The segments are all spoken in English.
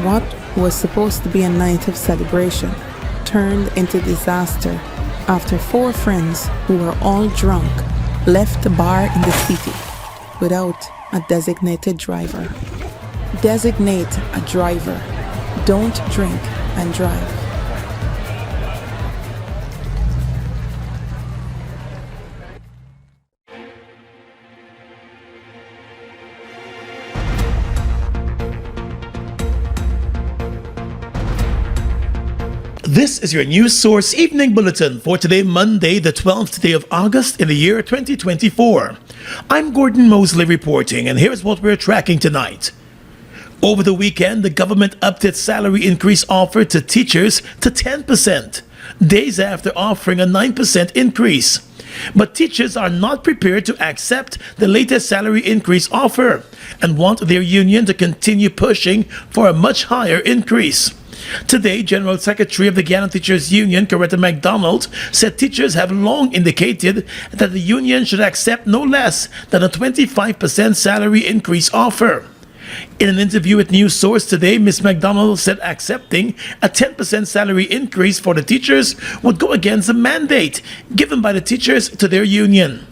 What was supposed to be a night of celebration turned into disaster after 4 friends who were all drunk left the bar in the city without a designated driver. Designate a driver. Don't drink and drive. This is your News Source Evening Bulletin for today, Monday, the 12th day of August in the year 2024. I'm Gordon Mosley reporting, and here's what we're tracking tonight. Over the weekend, the government upped its salary increase offer to teachers to 10%, days after offering a 9% increase. But teachers are not prepared to accept the latest salary increase offer and want their union to continue pushing for a much higher increase. Today, General Secretary of the Guyana Teachers Union, Coretta MacDonald, said teachers have long indicated that the union should accept no less than a 25% salary increase offer. In an interview with News Source today, Ms. MacDonald said accepting a 10% salary increase for the teachers would go against the mandate given by the teachers to their union.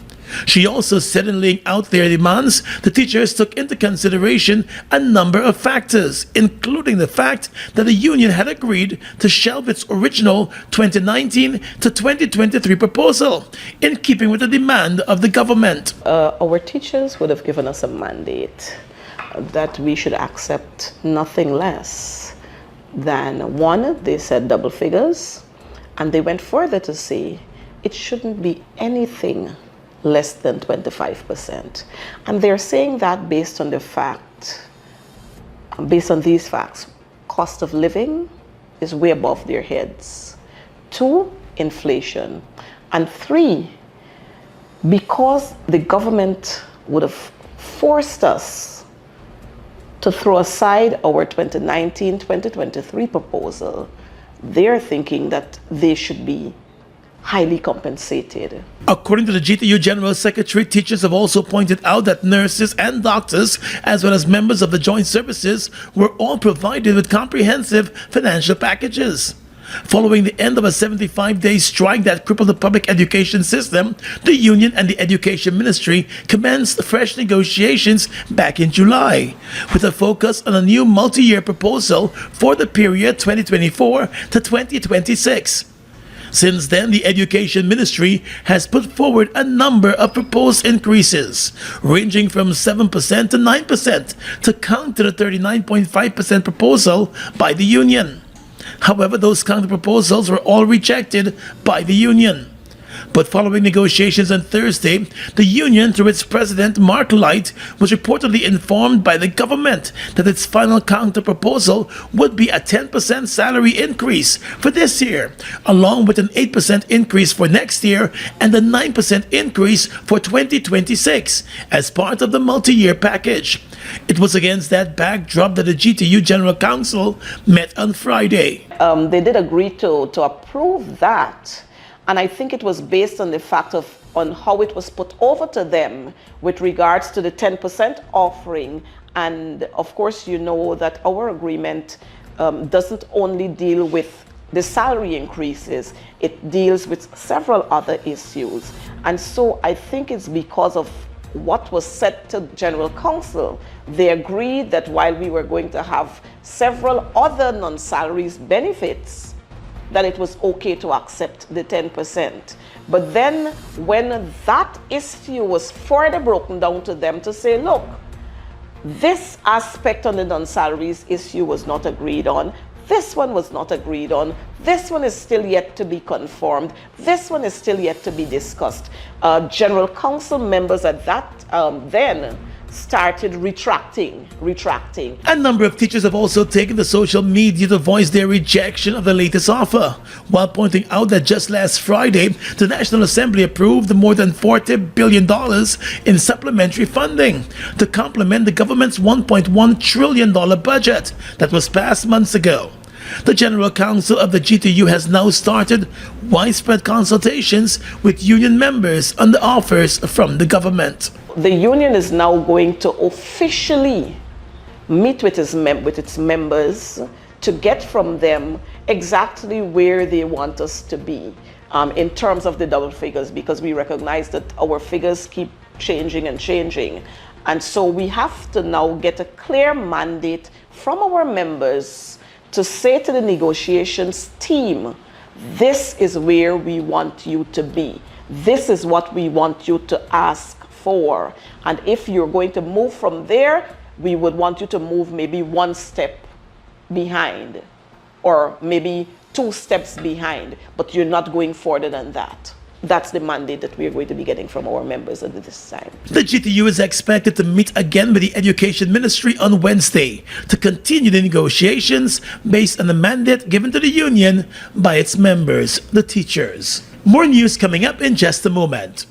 She also said in laying out their demands, the teachers took into consideration a number of factors, including the fact that the union had agreed to shelve its original 2019 to 2023 proposal, in keeping with the demand of the government. Our teachers would have given us a mandate that we should accept nothing less than, one, they said double figures, and they went further to say it shouldn't be anything less than 25%. And they're saying that based on these facts. Cost of living is way above their heads. 2, inflation. And 3, because the government would have forced us to throw aside our 2019-2023 proposal, they're thinking that they should be highly compensated. According to the GTU General Secretary, teachers have also pointed out that nurses and doctors, as well as members of the joint services, were all provided with comprehensive financial packages. Following the end of a 75-day strike that crippled the public education system, the union and the Education Ministry commenced fresh negotiations back in July, with a focus on a new multi-year proposal for the period 2024 to 2026. Since then, the Education Ministry has put forward a number of proposed increases, ranging from 7% to 9%, to counter the 39.5% proposal by the union. However, those counter proposals were all rejected by the union. But following negotiations on Thursday, the union, through its president, Mark Light, was reportedly informed by the government that its final counter-proposal would be a 10% salary increase for this year, along with an 8% increase for next year and a 9% increase for 2026 as part of the multi-year package. It was against that backdrop that the GTU General Council met on Friday. They did agree to approve that. And I think it was based on the fact on how it was put over to them with regards to the 10% offering. And of course, you know that our agreement doesn't only deal with the salary increases, it deals with several other issues. And so I think it's because of what was said to General Council. They agreed that while we were going to have several other non-salaries benefits, that it was okay to accept the 10%. But then when that issue was further broken down to them to say, look, this aspect on the non-salaries issue was not agreed on, this one was not agreed on, this one is still yet to be confirmed, this one is still yet to be discussed. General Council members at that then started retracting. A number of teachers have also taken to social media to voice their rejection of the latest offer, while pointing out that just last Friday, the National Assembly approved more than $40 billion in supplementary funding to complement the government's $1.1 trillion budget that was passed months ago. The General Council of the GTU has now started widespread consultations with union members on the offers from the government. The union is now going to officially meet with its members to get from them exactly where they want us to be in terms of the double figures, because we recognize that our figures keep changing and changing. And so we have to now get a clear mandate from our members to say to the negotiations team, this is where we want you to be. This is what we want you to ask for. And if you're going to move from there, we would want you to move maybe one step behind, or maybe 2 steps behind, but you're not going further than that. That's the mandate that we're going to be getting from our members at this time. The GTU is expected to meet again with the Education Ministry on Wednesday to continue the negotiations based on the mandate given to the union by its members, the teachers. More news coming up in just a moment.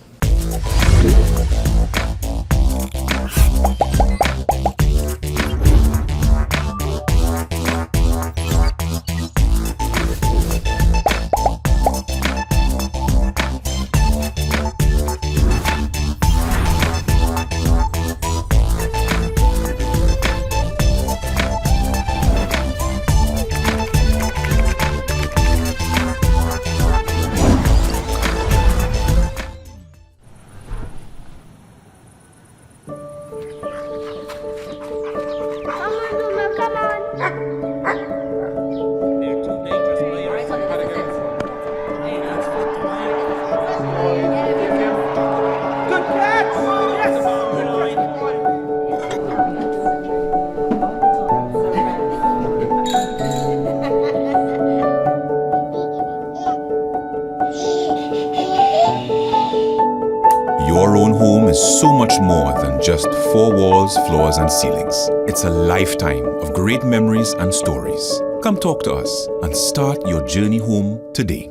Your own home is so much more than just 4 walls, floors, and ceilings. It's a lifetime of great memories and stories. Come talk to us and start your journey home today.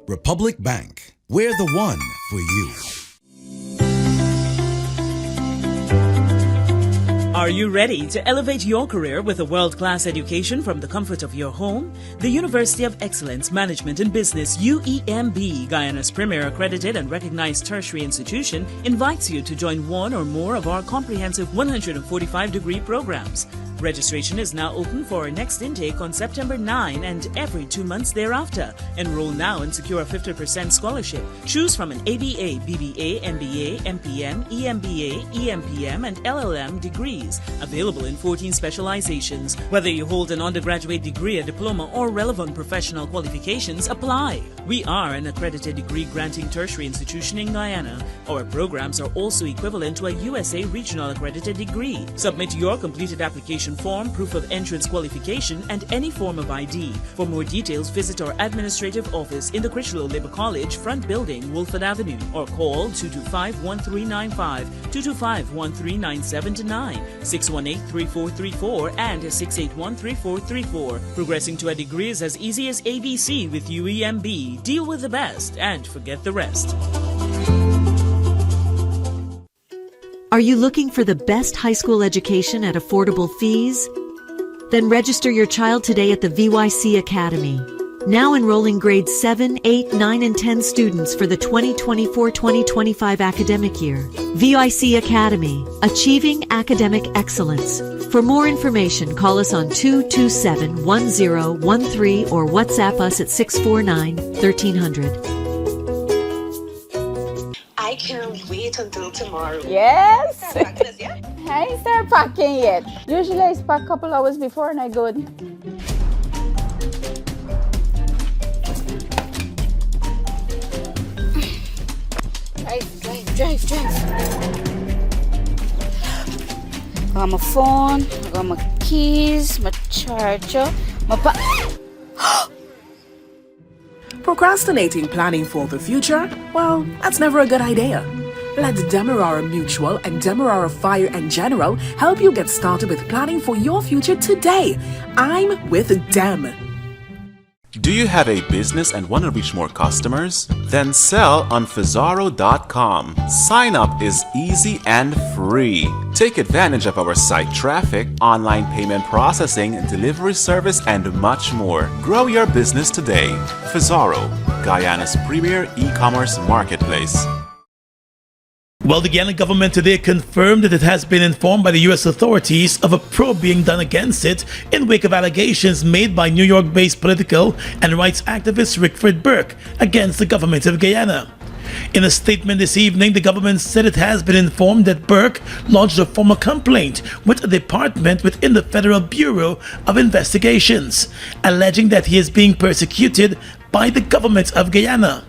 Republic Bank, we're the one for you. Are you ready to elevate your career with a world-class education from the comfort of your home? The University of Excellence Management and Business, UEMB, Guyana's premier accredited and recognized tertiary institution, invites you to join one or more of our comprehensive 145-degree programs. Registration is now open for our next intake on September 9 and every 2 months thereafter. Enroll now and secure a 50% scholarship. Choose from an ABA, BBA, MBA, MPM, EMBA, EMPM, and LLM degrees, available in 14 specializations. Whether you hold an undergraduate degree, a diploma, or relevant professional qualifications, apply. We are an accredited degree-granting tertiary institution in Guyana. Our programs are also equivalent to a USA Regional Accredited degree. Submit your completed application form, proof of entrance qualification, and any form of ID. For more details, visit our administrative office in the Critchlow Labour College, front building, Wolford Avenue, or call 225-1395, 225-1397-9, 618-3434, and 681-3434. Progressing to a degree is as easy as ABC with UEMB. Deal with the best and forget the rest. Are you looking for the best high school education at affordable fees? Then register your child today at the VYC Academy. Now enrolling grades 7, 8, 9, and 10 students for the 2024-2025 academic year. VYC Academy, achieving academic excellence. For more information, call us on 227-1013 or WhatsApp us at 649-1300. I can't wait until tomorrow. Yes. Packing us, yeah? I ain't start packing yet. Usually I pack a couple hours before and I go. Drive. I got my phone, I got my keys, my charger, my Procrastinating planning for the future? Well, that's never a good idea. Let Demerara Mutual and Demerara Fire and General help you get started with planning for your future today. I'm with Dem. Do you have a business and want to reach more customers? Then sell on Fazaro.com. Sign up is easy and free. Take advantage of our site traffic, online payment processing, delivery service, and much more. Grow your business today. Fazaro, Guyana's premier e-commerce marketplace. Well, the Guyana government today confirmed that it has been informed by the U.S. authorities of a probe being done against it in wake of allegations made by New York-based political and rights activist Rickford Burke against the government of Guyana. In a statement this evening, the government said it has been informed that Burke lodged a formal complaint with a department within the Federal Bureau of Investigations, alleging that he is being persecuted by the government of Guyana.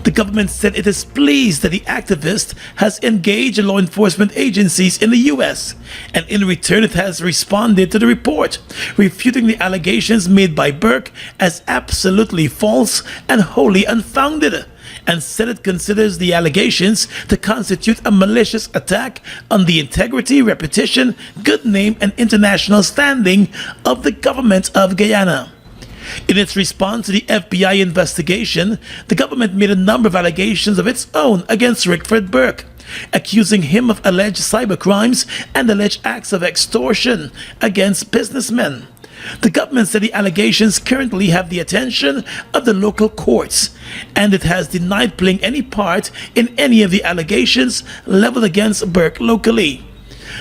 The government said it is pleased that the activist has engaged law enforcement agencies in the U.S., and in return it has responded to the report, refuting the allegations made by Burke as absolutely false and wholly unfounded, and said it considers the allegations to constitute a malicious attack on the integrity, reputation, good name, and international standing of the government of Guyana. In its response to the FBI investigation, the government made a number of allegations of its own against Rickford Burke, accusing him of alleged cybercrimes and alleged acts of extortion against businessmen. The government said the allegations currently have the attention of the local courts, and it has denied playing any part in any of the allegations leveled against Burke locally.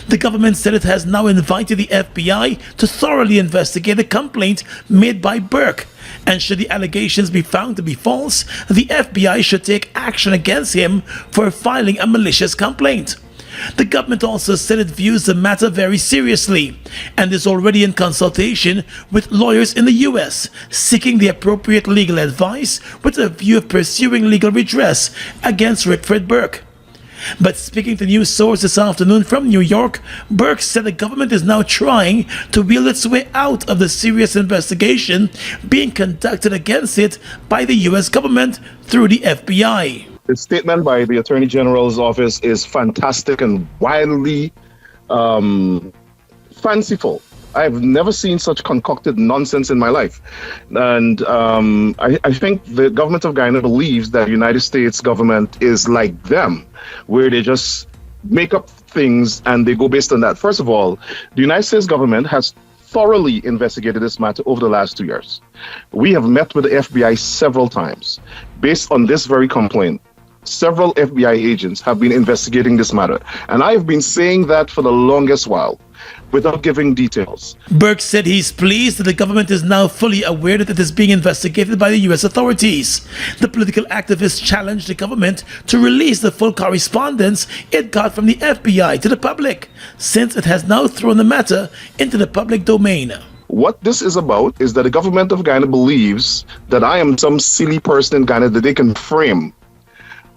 The government said it has now invited the FBI to thoroughly investigate the complaint made by Burke, and should the allegations be found to be false, the FBI should take action against him for filing a malicious complaint. The government also said it views the matter very seriously and is already in consultation with lawyers in the U.S. seeking the appropriate legal advice with a view of pursuing legal redress against Rickford Burke. But speaking to news source this afternoon from New York, Burke said the government is now trying to wheel its way out of the serious investigation being conducted against it by the U.S. government through the FBI. The statement by the Attorney General's office is fantastic and wildly fanciful. I've never seen such concocted nonsense in my life. And I think the government of Guyana believes that the United States government is like them, where they just make up things and they go based on that. First of all, the United States government has thoroughly investigated this matter over the last 2 years. We have met with the FBI several times based on this very complaint. Several FBI agents have been investigating this matter, and I have been saying that for the longest while, without giving details. Burke said he's pleased that the government is now fully aware that it is being investigated by the U.S. authorities. The political activist challenged the government to release the full correspondence it got from the FBI to the public, since it has now thrown the matter into the public domain. What this is about is that the government of Guyana believes that I am some silly person in Guyana that they can frame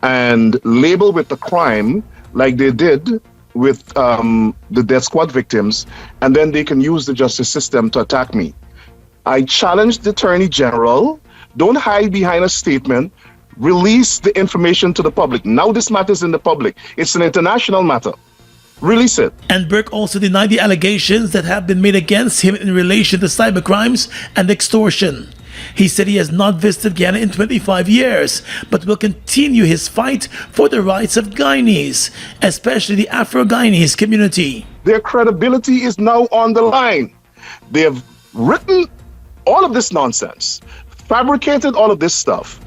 and label with the crime like they did with the death squad victims, and then they can use the justice system to attack me. I challenge the Attorney General, don't hide behind a statement, release the information to the public. Now this matter is in the public. It's an international matter. Release it. And Burke also denied the allegations that have been made against him in relation to cybercrimes and extortion. He said he has not visited Guyana in 25 years, but will continue his fight for the rights of Guyanese, especially the Afro-Guyanese community. Their credibility is now on the line. They have written all of this nonsense, fabricated all of this stuff.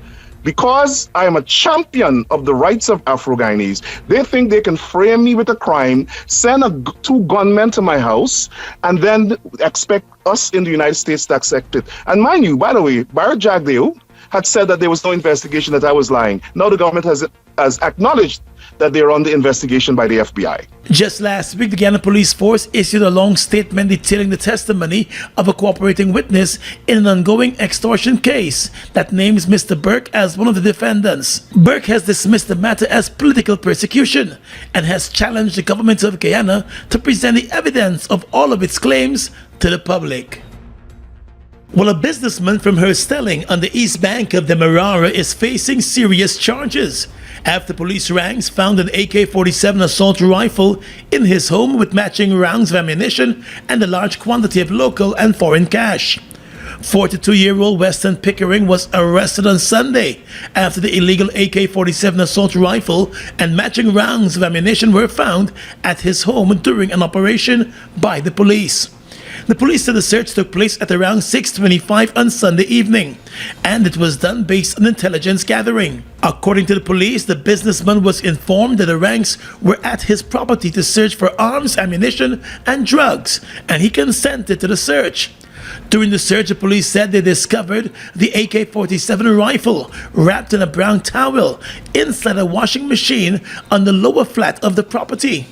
Because I am a champion of the rights of Afro-Guyanese, they think they can frame me with a crime, send two gunmen to my house, and then expect us in the United States to accept it. And mind you, by the way, Barrett Jagdeo had said that there was no investigation, that I was lying. Now the government has acknowledged that they are under investigation by the FBI. Just last week, the Guyana Police Force issued a long statement detailing the testimony of a cooperating witness in an ongoing extortion case that names Mr. Burke as one of the defendants. Burke has dismissed the matter as political persecution and has challenged the government of Guyana to present the evidence of all of its claims to the public. Well, a businessman from Herstelling on the east bank of the Demerara is facing serious charges after police ranks found an AK-47 assault rifle in his home with matching rounds of ammunition and a large quantity of local and foreign cash. 42-year-old Weston Pickering was arrested on Sunday after the illegal AK-47 assault rifle and matching rounds of ammunition were found at his home during an operation by the police. The police said the search took place at around 6:25 on Sunday evening, and it was done based on intelligence gathering. According to the police, the businessman was informed that the ranks were at his property to search for arms, ammunition, and drugs, and he consented to the search. During the search, the police said they discovered the AK-47 rifle wrapped in a brown towel inside a washing machine on the lower flat of the property.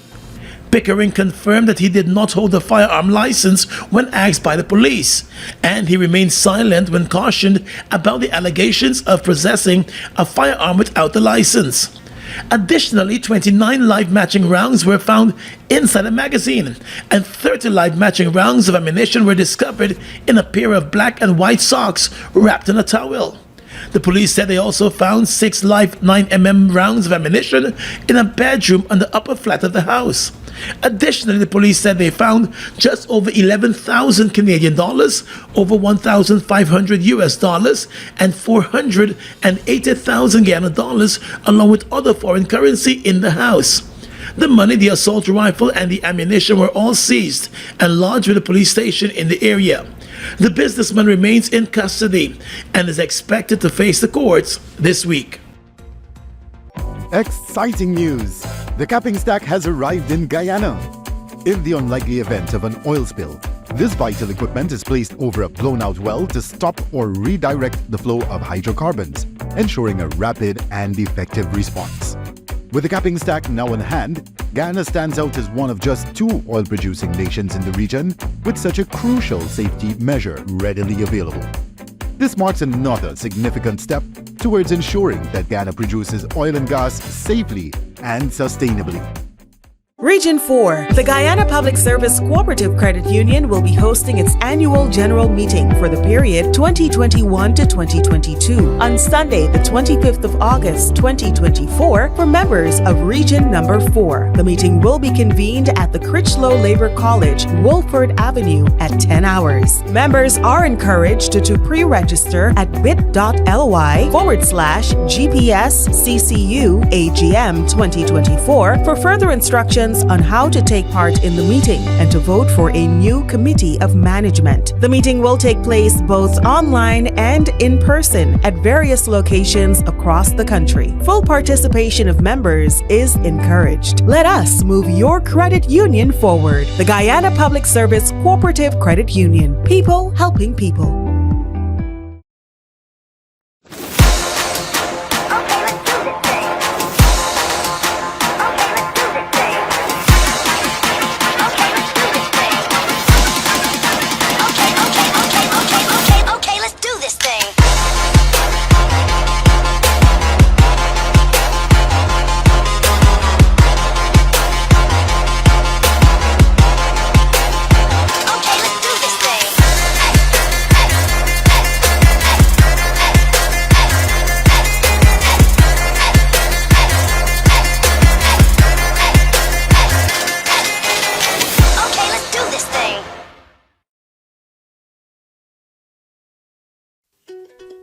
Pickering confirmed that he did not hold a firearm license when asked by the police, and he remained silent when cautioned about the allegations of possessing a firearm without the license. Additionally, 29 live matching rounds were found inside a magazine, and 30 live matching rounds of ammunition were discovered in a pair of black and white socks wrapped in a towel. The police said they also found 6 live 9mm rounds of ammunition in a bedroom on the upper flat of the house. Additionally, the police said they found just over 11,000 Canadian dollars, over 1,500 US dollars, and 480,000 Guyana dollars, along with other foreign currency in the house. The money, the assault rifle, and the ammunition were all seized and lodged with a police station in the area. The businessman remains in custody and is expected to face the courts this week. Exciting news! The capping stack has arrived in Guyana. In the unlikely event of an oil spill, this vital equipment is placed over a blown-out well to stop or redirect the flow of hydrocarbons, ensuring a rapid and effective response. With the capping stack now in hand, Guyana stands out as one of just 2 oil-producing nations in the region with such a crucial safety measure readily available. This marks another significant step towards ensuring that Guyana produces oil and gas safely and sustainably. Region 4, the Guyana Public Service Cooperative Credit Union will be hosting its annual general meeting for the period 2021 to 2022 on Sunday, the 25th of August, 2024 for members of Region Number 4. The meeting will be convened at the Critchlow Labor College, Wolford Avenue at 10 hours. Members are encouraged to pre-register at bit.ly/GPSCCU AGM 2024 for further instructions on how to take part in the meeting and to vote for a new committee of management. The meeting will take place both online and in person at various locations across the country. Full participation of members is encouraged. Let us move your credit union forward. The Guyana Public Service Cooperative Credit Union. People helping people.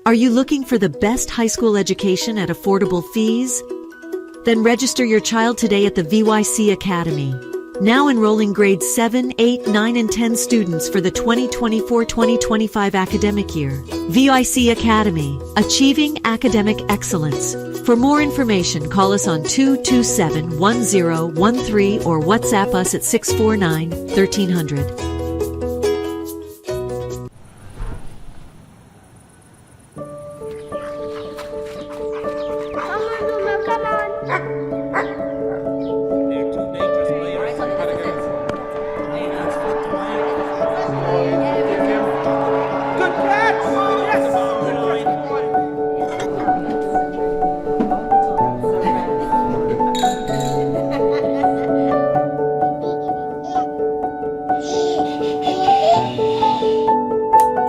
Are you looking for the best high school education at affordable fees? Then register your child today at the VYC Academy. Now enrolling grades 7, 8, 9, and 10 students for the 2024-2025 academic year. VYC Academy, achieving academic excellence. For more information, call us on 227-1013 or WhatsApp us at 649-1300.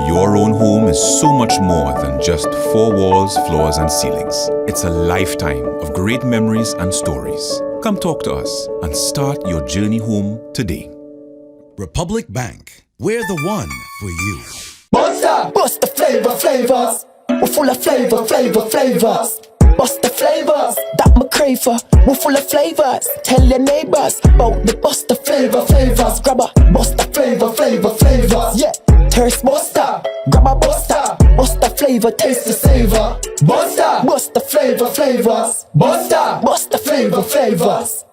Your own home is so much more than just 4 walls, floors, and ceilings. It's a lifetime of great memories and stories. Come talk to us and start your journey home today. Republic Bank, we're the one for you. Monster, bust the flavors. We're full of flavors. Bust the flavors that me crave for. We're full of flavors. Tell your neighbors about the Buster flavors. Grab a Buster flavors. Yeah, thirst buster. Grab a Buster flavor, taste the savor. Buster flavors. Buster flavors.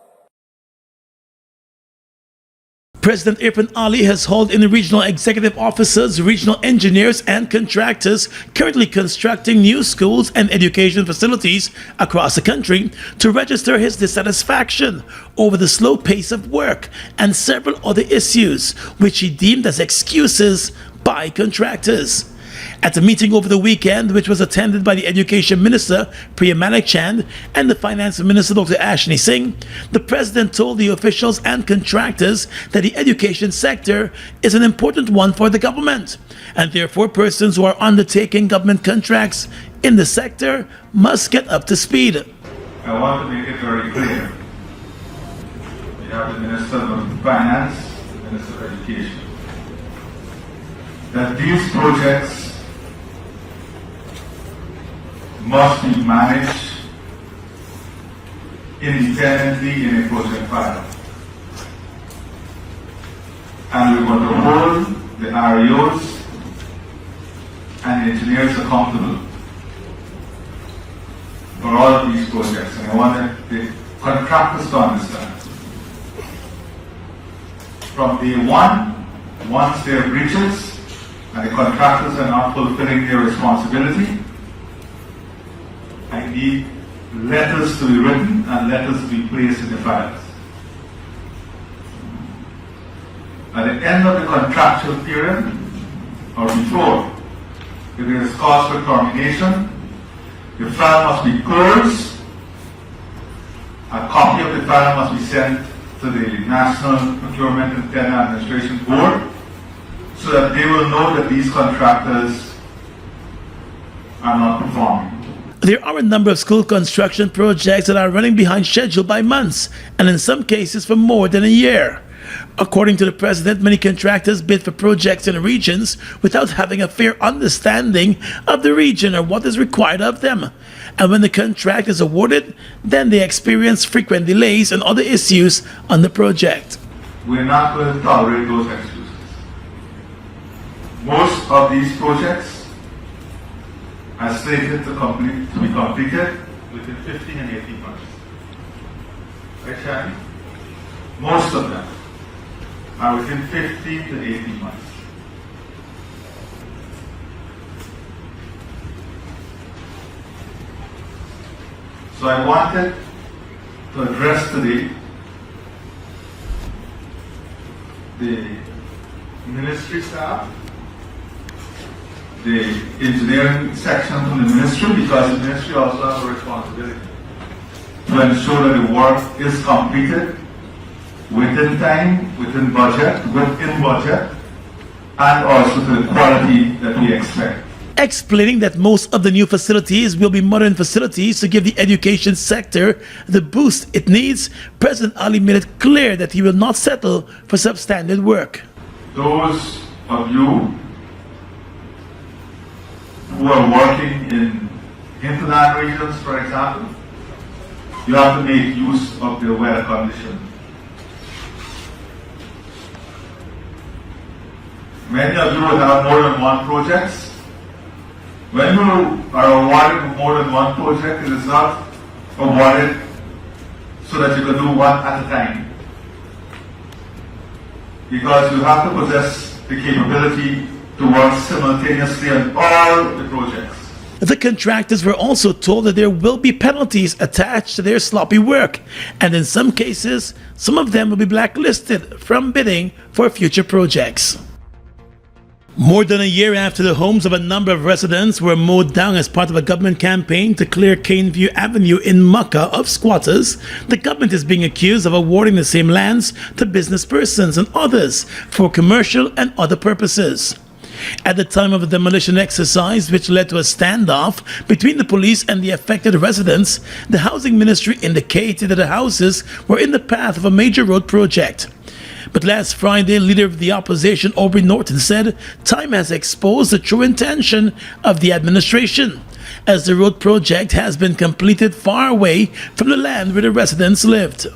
President Irfan Ali has hauled in the regional executive officers, regional engineers, and contractors currently constructing new schools and education facilities across the country to register his dissatisfaction over the slow pace of work and several other issues which he deemed as excuses by contractors. At a meeting over the weekend, which was attended by the Education Minister, Priya Manik-Chand, and the Finance Minister, Dr. Ashni Singh, the President told the officials and contractors that the education sector is an important one for the government, and therefore persons who are undertaking government contracts in the sector must get up to speed. I want to make it very clear. We have the Minister of Finance, the Minister of Education, that these projects must be managed independently in a project file. And we're going to hold the REOs and engineers accountable for all of these projects. And I want the contractors to understand. From day one, once there are breaches and the contractors are not fulfilling their responsibility, I need letters to be written and letters to be placed in the files. At the end of the contractual period, or before, if there is cause for termination, the file must be closed, a copy of the file must be sent to the National Procurement and Tender Administration Board so that they will know that these contractors are not performing. There are a number of school construction projects that are running behind schedule by months, and in some cases for more than a year. According to the President, many contractors bid for projects in regions without having a fair understanding of the region or what is required of them. And when the contract is awarded, then they experience frequent delays and other issues on the project. We're not going to tolerate those excuses. Most of these projects are slated to be completed within 15 and 18 months. Right, Shani? Most of them are within 15 to 18 months. So I wanted to address today the ministry staff, the engineering section from the ministry, because the ministry also has a responsibility to ensure that the work is completed within time, within budget, and also to the quality that we expect. Explaining that most of the new facilities will be modern facilities to give the education sector the boost it needs, President Ali made it clear that he will not settle for substandard work. Those of you who are working in hinterland regions, for example, you have to make use of the weather condition. Many of you will have more than one projects. When you are awarded more than one project, it is not awarded so that you can do one at a time. Because you have to possess the capability to work simultaneously on all the projects. The contractors were also told that there will be penalties attached to their sloppy work, and in some cases, some of them will be blacklisted from bidding for future projects. More than a year after the homes of a number of residents were mowed down as part of a government campaign to clear Caneview Avenue in Mocha of squatters, the government is being accused of awarding the same lands to business persons and others for commercial and other purposes. At the time of the demolition exercise, which led to a standoff between the police and the affected residents, the Housing Ministry indicated that the houses were in the path of a major road project. But last Friday, leader of the opposition, Aubrey Norton, said time has exposed the true intention of the administration. as the road project has been completed far away from the land where the residents lived.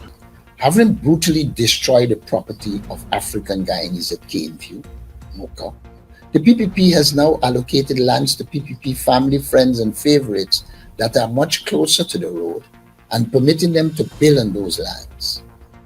Having brutally destroyed the property of African Guyanese at Caneview, Mocha, the PPP has now allocated lands to PPP family, friends, and favorites that are much closer to the road and permitting them to build on those lands.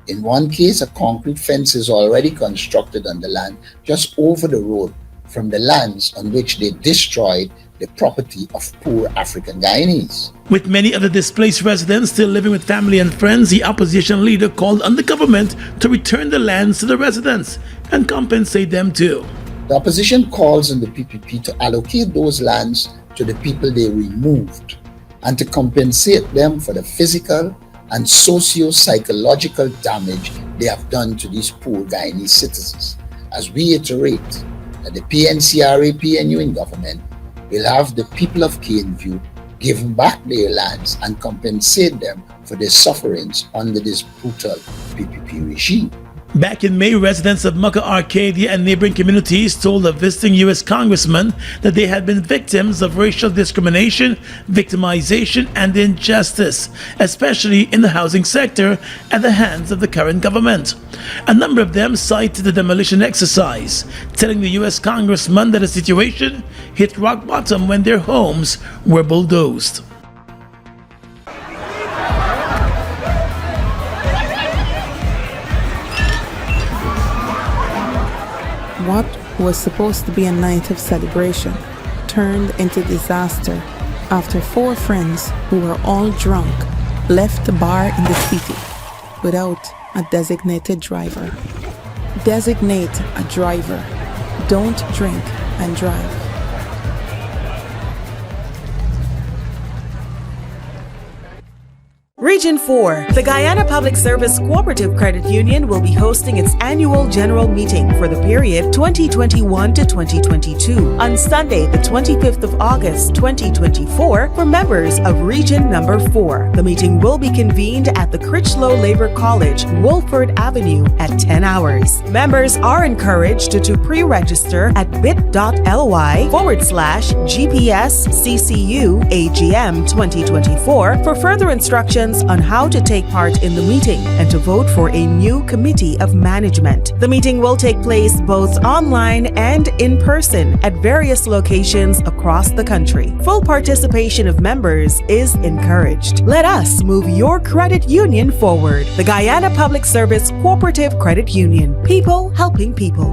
In one case, a concrete fence is already constructed on the land just over the road from the lands on which they destroyed the property of poor African Guyanese. With many of the displaced residents still living with family and friends, the opposition leader called on the government to return the lands to the residents and compensate them too. The opposition calls on the PPP to allocate those lands to the people they removed and to compensate them for the physical and socio-psychological damage they have done to these poor Guyanese citizens. As we iterate that the PNCRA-PNU in government will have the people of Caneview give back their lands and compensate them for their sufferings under this brutal PPP regime. Back in May, residents of Mocha, Arcadia, and neighboring communities told a visiting U.S. congressman that they had been victims of racial discrimination, victimization, and injustice, especially in the housing sector at the hands of the current government. A number of them cited the demolition exercise, telling the U.S. congressman that the situation hit rock bottom when their homes were bulldozed. What was supposed to be a night of celebration turned into disaster after 4 friends who were all drunk left the bar in the city without a designated driver. Designate a driver. Don't drink and drive. Region 4. The Guyana Public Service Cooperative Credit Union will be hosting its annual general meeting for the period 2021 to 2022 on Sunday, the 25th of August, 2024 for members of Region Number 4. The meeting will be convened at the Critchlow Labor College, Wolford Avenue at 10 hours. Members are encouraged to pre-register at bit.ly/GPSCCU AGM 2024 for further instructions on how to take part in the meeting and to vote for a new committee of management. The meeting will take place both online and in person at various locations across the country. Full participation of members is encouraged. Let us move your credit union forward. The Guyana Public Service Cooperative Credit Union. People helping people.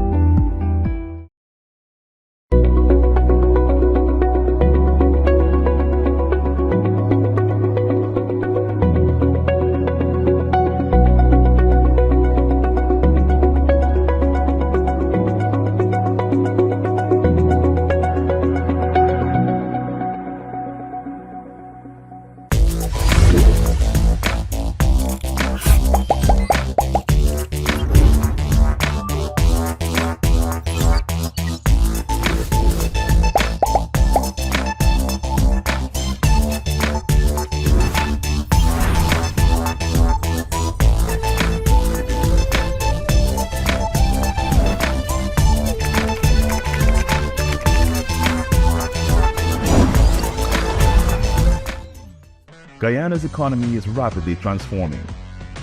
Guyana's economy is rapidly transforming,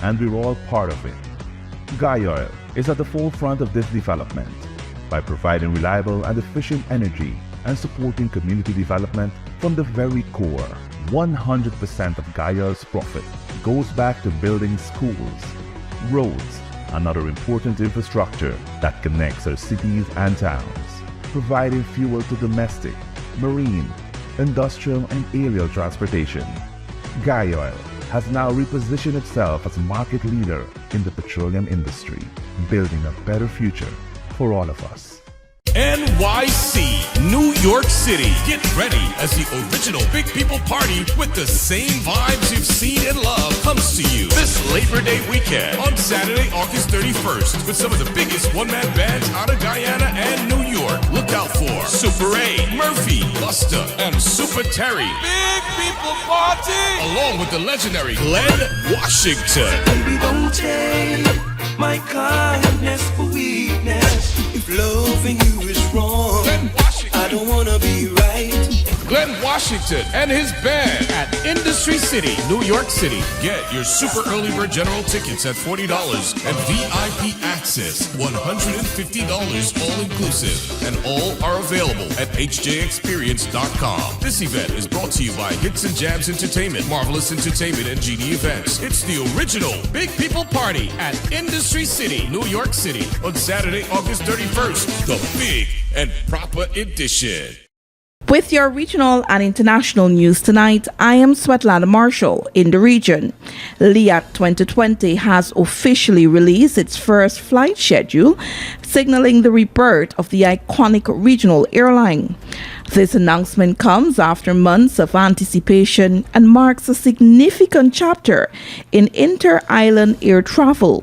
and we're all part of it. Guyoil is at the forefront of this development by providing reliable and efficient energy and supporting community development from the very core. 100% of Guyoil's profit goes back to building schools, roads, and other important infrastructure that connects our cities and towns, providing fuel to domestic, marine, industrial, and aerial transportation. Guyoil has now repositioned itself as a market leader in the petroleum industry, building a better future for all of us. NYC, New York City. Get ready as the original Big People Party with the same vibes you've seen and loved comes to you this Labor Day weekend on Saturday, August 31st with some of the biggest one-man bands out of Guyana and New York. Look out for Super A, Murphy, Busta, and Super Terry. Big People Party! Along with the legendary Glenn Washington. Baby, don't take my kindness for weakness. If loving you is wrong, I don't wanna be right. Glenn Washington Washington and his band at Industry City, New York City. Get your super early bird general tickets at $40 and VIP access $150 all inclusive. And all are available at hjexperience.com. This event is brought to you by Hits and Jams Entertainment, Marvelous Entertainment, and GD Events. It's the original Big People Party at Industry City, New York City on Saturday, August 31st, the big and proper edition. With your regional and international news tonight, I am Svetlana Marshall in the region. LIAT 2020 has officially released its first flight schedule, signaling the rebirth of the iconic regional airline. This announcement comes after months of anticipation and marks a significant chapter in inter-island air travel.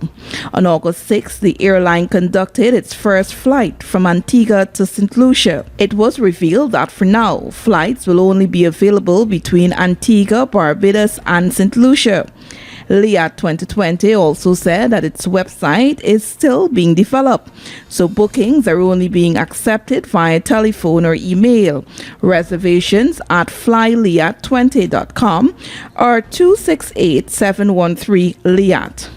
On August 6th, the airline conducted its first flight from Antigua to St. Lucia. It was revealed that for now, flights will only be available between Antigua, Barbados, and St. Lucia. LIAT 2020 also said that its website is still being developed, so bookings are only being accepted via telephone or email. Reservations at flyliat20.com or 268-713-LIAT.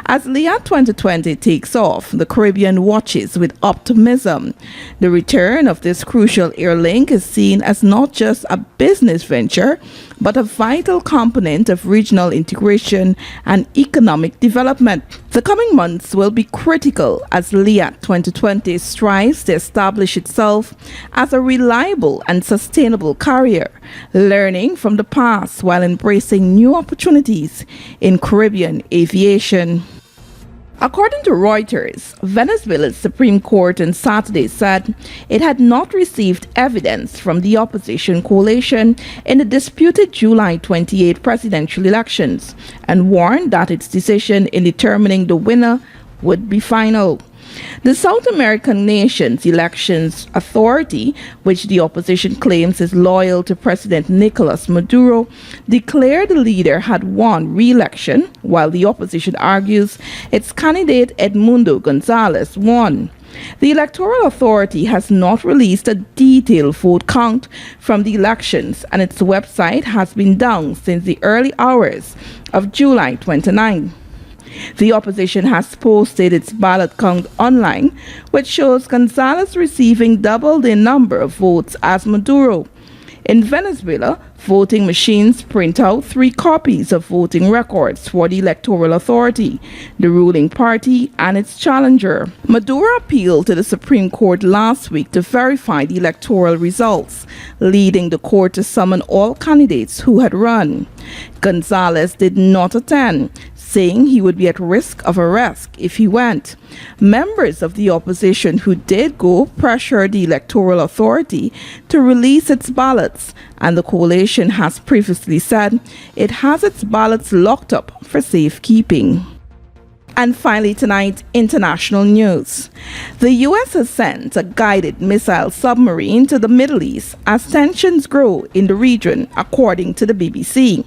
As LIAT 2020 takes off, the Caribbean watches with optimism. The return of this crucial air link is seen as not just a business venture, but a vital component of regional integration and economic development. The coming months will be critical as LIAT 2020 strives to establish itself as a reliable and sustainable carrier, learning from the past while embracing new opportunities in Caribbean aviation. According to Reuters, Venezuela's Supreme Court on Saturday said it had not received evidence from the opposition coalition in the disputed July 28 presidential elections and warned that its decision in determining the winner would be final. The South American nation's elections authority, which the opposition claims is loyal to President Nicolas Maduro, declared the leader had won re-election, while the opposition argues its candidate Edmundo Gonzalez won. The Electoral Authority has not released a detailed vote count from the elections, and its website has been down since the early hours of July 29. The opposition has posted its ballot count online, which shows Gonzalez receiving double the number of votes as Maduro. In Venezuela, voting machines print out 3 copies of voting records for the Electoral Authority, the ruling party, and its challenger. Maduro appealed to the Supreme Court last week to verify the electoral results, leading the court to summon all candidates who had run. Gonzalez did not attend, saying he would be at risk of arrest if he went. Members of the opposition who did go pressured the Electoral Authority to release its ballots, and the coalition has previously said it has its ballots locked up for safekeeping. And finally tonight, international news. The U.S. has sent a guided missile submarine to the Middle East as tensions grow in the region, according to the BBC.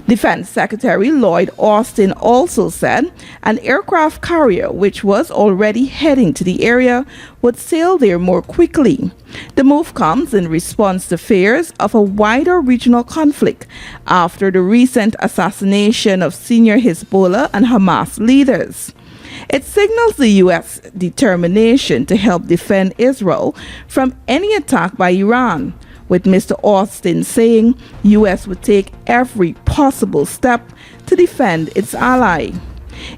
Defense Secretary Lloyd Austin also said an aircraft carrier, which was already heading to the area, would sail there more quickly. The move comes in response to fears of a wider regional conflict after the recent assassination of senior Hezbollah and Hamas leaders. It signals the U.S. determination to help defend Israel from any attack by Iran, with Mr. Austin saying U.S. would take every possible step to defend its ally.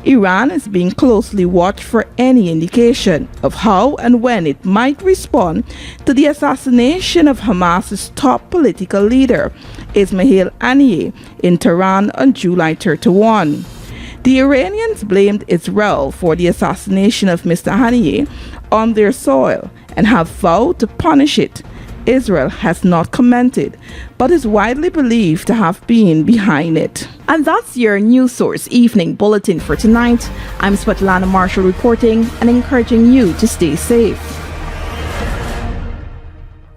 Iran is being closely watched for any indication of how and when it might respond to the assassination of Hamas's top political leader, Ismail Haniyeh, in Tehran on July 31. The Iranians blamed Israel for the assassination of Mr. Haniyeh on their soil and have vowed to punish it. Israel has not commented, but is widely believed to have been behind it. And that's your News Source Evening Bulletin for tonight. I'm Svetlana Marshall reporting and encouraging you to stay safe.